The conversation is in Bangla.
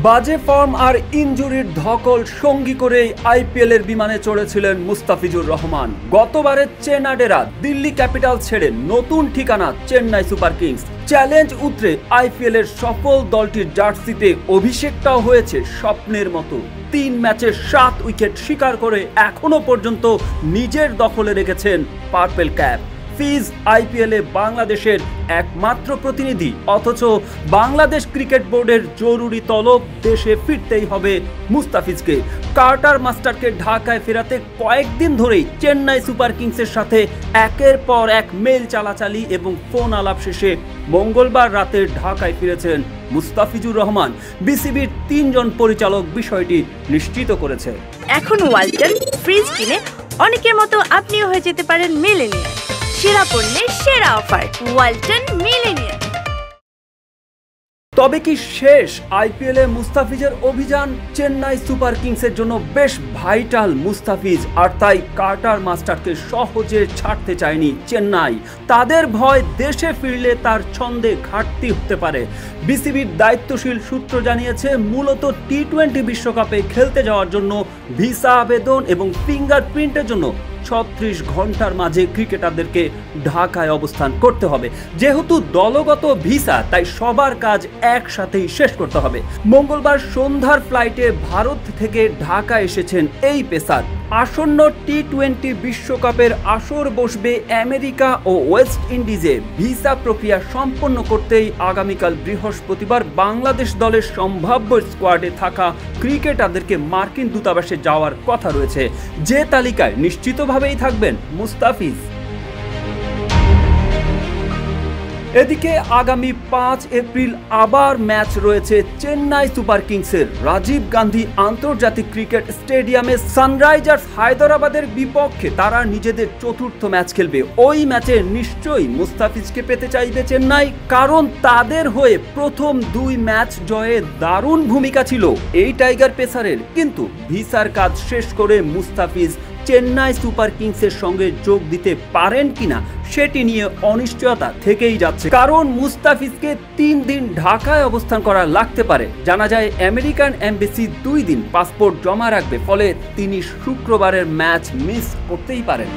বাজে ফর্ম আর ইনজুরির ধকল সঙ্গী করেই আইপিএলের বিমানে চড়েছিলেন মুস্তাফিজুর রহমান। গতবারের চেনাডেরা দিল্লি ক্যাপিটাল ছেড়ে নতুন ঠিকানা চেন্নাই সুপার কিংস। চ্যালেঞ্জ উতরে আইপিএলের সফল দলটির জার্সিতে অভিষেকটাও হয়েছে স্বপ্নের মতো। 3 ম্যাচে 7 উইকেট শিকার করে এখনো পর্যন্ত নিজের দখলে রেখেছেন পার্পেল ক্যাপ। ফিজ আইপিএলে বাংলাদেশের একমাত্র প্রতিনিধি, অথচ বাংলাদেশ ক্রিকেট বোর্ডের জরুরি তলব দেশে ফিরতেই হবে মুস্তাফিজকে। কার্টার মাস্টারকে ঢাকায় ফেরাতে কয়েকদিন ধরেই চেন্নাই সুপার কিংসের সাথে একের পর এক মেল চালাচালি এবং ফোন আলাপ শেষে মঙ্গলবার রাতে ঢাকায় ফিরেছেন মুস্তাফিজুর রহমান। বিসিবির 3 জন পরিচালক বিষয়টি নিশ্চিত করেছে। এখন ওয়ালটন ফ্রিজ কিনে অনেকের মতো আপনিও হয়ে যেতে পারেন মিলেনিয়াল। সেরা পণ্যের সেরা অফার, ওয়ালটন মিলেনিয়াল। তবে কি শেষ আইপিএলে মুস্তাফিজের অভিযান? চেন্নাই সুপার কিংসের জন্য বেশ ভাইটাল মুস্তাফিজ, আর তাই কার্টার মাস্টারকে সহজে ছাড়তে চায়নি চেন্নাই। তাদের ভয় দেশে ফিরলে তার ছন্দে ঘাটতি হতে পারে। বিসিবির দায়িত্বশীল সূত্র জানিয়েছে, মূলত টি-20 বিশ্বকাপে খেলতে যাওয়ার জন্য ভিসা আবেদন এবং ফিঙ্গারপ্রিন্টের জন্য 36 ঘন্টার মাঝে ক্রিকেটারদেরকে ঢাকায় অবস্থান করতে হবে। যেহেতু দলগত ভিসা, তাই সবার কাজ একসাথেই শেষ করতে হবে। মঙ্গলবার সন্ধ্যার ফ্লাইটে ভারত থেকে ঢাকা এসেছেন এই পেসার। আসন্ন টি-20 বিশ্বকাপের আসর বসবে আমেরিকা ও ওয়েস্ট ইন্ডিজে। ভিসা প্রক্রিয়া সম্পন্ন করতেই আগামীকাল বৃহস্পতিবার বাংলাদেশ দলের সম্ভাব্য স্কোয়াডে থাকা ক্রিকেটারদেরকে মার্কিন দূতাবাসে যাওয়ার কথা রয়েছে, যে তালিকায় নিশ্চিতভাবেই থাকবেন মুস্তাফিজ। এদিকে আগামী 5 এপ্রিল আবার ম্যাচ রয়েছে চেন্নাই সুপার কিংসের। রাজীব গান্ধী আন্তর্জাতিক ক্রিকেট স্টেডিয়ামে সানরাইজার্স হায়দরাবাদের বিপক্ষে তারা নিজেদের 4র্থ ম্যাচ খেলবে। ওই ম্যাচে নিশ্চয়ই মুস্তাফিজকে পেতে চাইবে চেন্নাই, কারণ তাদের হয়ে প্রথম 2 ম্যাচ জয়ে দারুণ ভূমিকা ছিল এই টাইগার পেসারের। কিন্তু ভিসার কাজ শেষ করে মুস্তাফিজ চেন্নাই সুপার কিংসের সঙ্গে যোগ দিতে পারেন কিনা সেটি নিয়ে অনিশ্চয়তা থেকেই যাচ্ছে, কারণ মুস্তাফিজকে 3 দিন ঢাকায় অবস্থান করা লাগতে পারে। জানা যায় আমেরিকান এমবেসি 2 দিন পাসপোর্ট জমা রাখবে, ফলে তিনি শুক্রবারের ম্যাচ মিস করতেই পারেন।